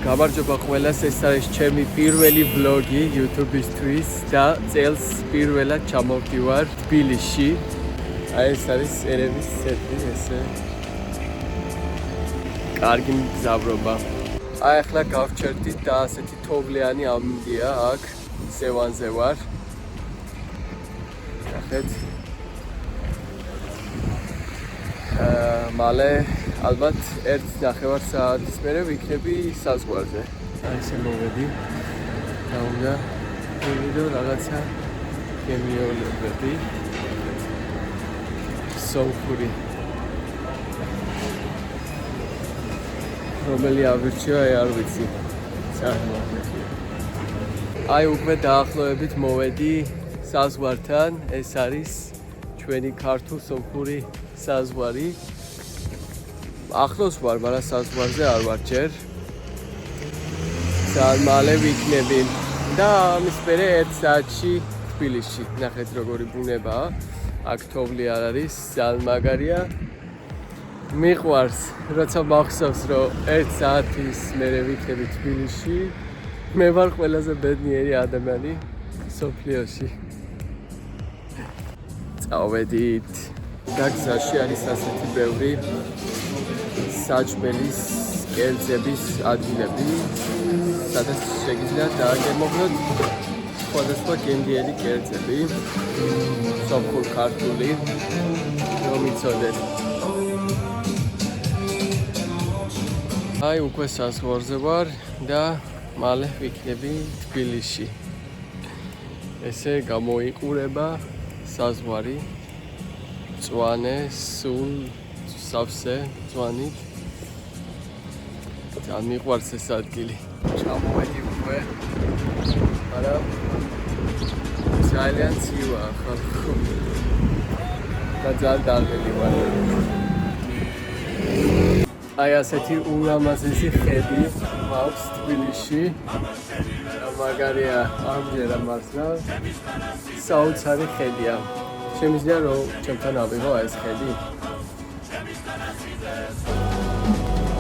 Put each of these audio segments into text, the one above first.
გამარჯობა ყველას, ეს არის ჩემი პირველი ვლოგი YouTube-ისთვის და წელს პირველად ჩამოვდივარ თბილისში. აი ეს არის ერევის ცენტრი, ესე კარგი მგზავრობა. აი ახლა გავჩერდით და ასეთი თოვლიანი ამინდია აქ სევანზე ვარ. ნახეთ. მალე ალბათ 1.5 საათის მერე ვიქნები საზღვარზე. აი ესე მოვედი. და უნდა ვიდეო რაღაცა გემიოლებები. სოხური. რომელი ავირჩიო, არ ვიცი. აი უკვე დაახლოებით მოვედი საზღვართან. ეს არის ჩვენი ქართულ სოხური საზღვარი. ახლოს ვარ, მაგრამ საზღვარზე არ ვარ ჯერ. მალე ვიქნები და ამის მერე 1 საათში თბილისში. ნახეთ როგორი ბუნებაა. აქ თოვლი არ არის, ძალიან მაგარია. მიყვარს, როცა მახსოვს, რომ 1 საათის მერე ვიქნები თბილისში. მე ვარ ყველაზე ბედნიერი ადამიანი სოფლიოში. წავედით. გაგზაში არის ასეთი ბევრი საჭმელის კერძების ადგილები, სადაც შეგიძლიათ დააგემოვნოთ სხვადასხვა გემრიელი კერძები, სოფხურ ქართული, რომ იცოდეთ. აი უკვე საზღვარზე ვარ და მალე ვიქნები თბილისში. ესე გამოიყურება საზღვარი. მწვანე, სულ სავსე მწვანით. ძალიან მიყვარს ეს ადგილი. ჩამოვედი უკვე. მაგრამ ძალიან ცივაა ხალხო. და ძალიან დაღლილი ვარ. აი ასეთი ულამაზესი ხედი მაქვს თბილისში. მაგარია ამჯერად მართლა საოცარი ხედია. შემიძლია რომ ჩემთან ავიღო ეს ხედი.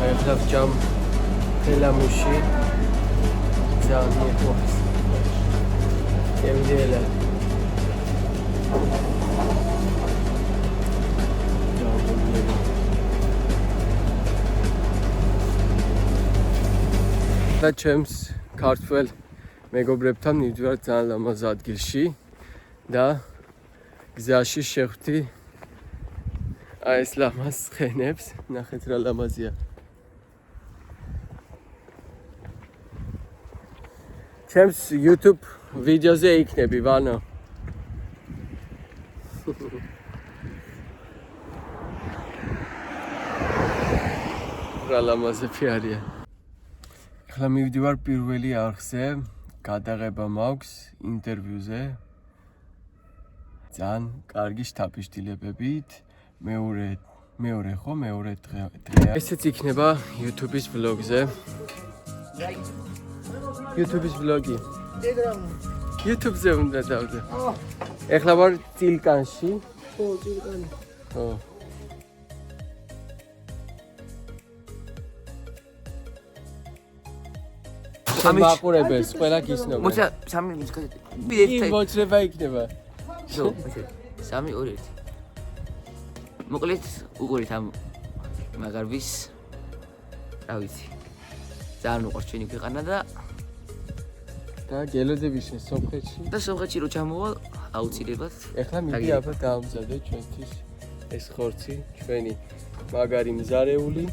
აი ახლა ვჭამ თელამუში. ძალიან მიყვარს. გემრიელა. და ჩემს ქართველ მეგობრებთან მივდივარ ძალიან ლამაზ ადგილში და გზაში შეხვდი აი ეს ლამაზ ცხენებს. ნახეთ რა ლამაზია. ჩემს YouTube ვიდეოზე იქნები, ვანო. რა ლამაზები არიან. ახლა მივდივარ პირველი არხზე, გადაღება მაქვს ინტერვიუზე. ძალიან კარგი შთაბეჭდილებებით. მეორე დღე. ესეც იქნება YouTube-ის ვლოგზე. YouTube-ის ვლოგი. YouTube-ზე უნდა დავდე. ეხლა ვარ წილკანში. ხო, წილკანი. ხო. მაყურებელს ყველა გისნობა. მოცა 3 კი, მოწრება იქნება. ზო, 3 2 1. მოკლედ უყურეთ ამ მაგარვის. რა ვიცი. ძალიან უყვარს ჩვენი ქვეყანა და გელოდები შენ სომხეთში. და სომხეთში რო ჩამოვალ, აუცილებლად. ეხლა მიდი აბა დაამზადე ჩვენთვის ეს ხორცი, ჩვენი მაგარი მზარეული.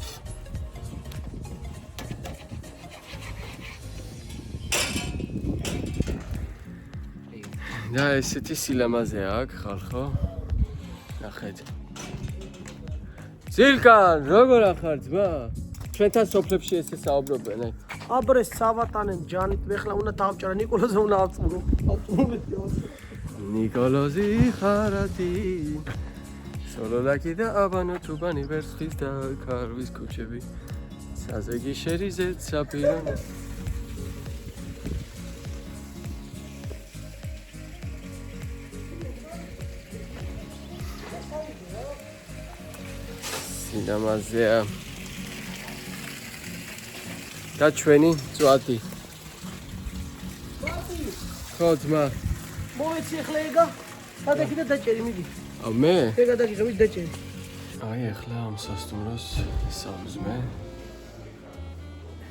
და ესეთი სილამაზეა აქ ხალხო. ნახეთ. ძილკან, როგორ ახარ ძმა? ჩვენთან სოფლებში ესე საუბრობენ. აბრეს სავატანენ ჯანით მე ხლა უნდა დავჭერა ნიკოლოზზე უნდა ავწურო. ნიკოლოზი ხარათი. სოლოლაკი და აბანო თუბანი ვერცხლის და კარვის ქუჩები. საზეგი შერიზეთ საფირონი. სილამაზეა. და ჩვენი წვათი. ხო ძმა. მოეცი ახლა ეგა. გადაგი და დაჭერი მიდი. მე? ეგა დაგიღე მიდი დაჭერი. აი ახლა ამ სასტუმროს საუზმე.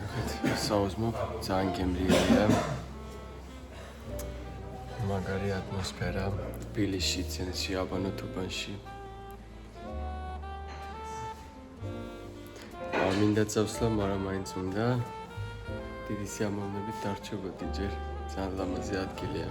ახეთ საუზმო ძალიან გემრიელია. მაგარი ატმოსფერო თბილისში, ცენტრში, აბანო თუბანში. მინდა წავსლა, მაგრამ მაინც უნდა დიდი სიამოვნებით დარჩებოდი ჯერ. ძალიან ლამაზი ადგილია.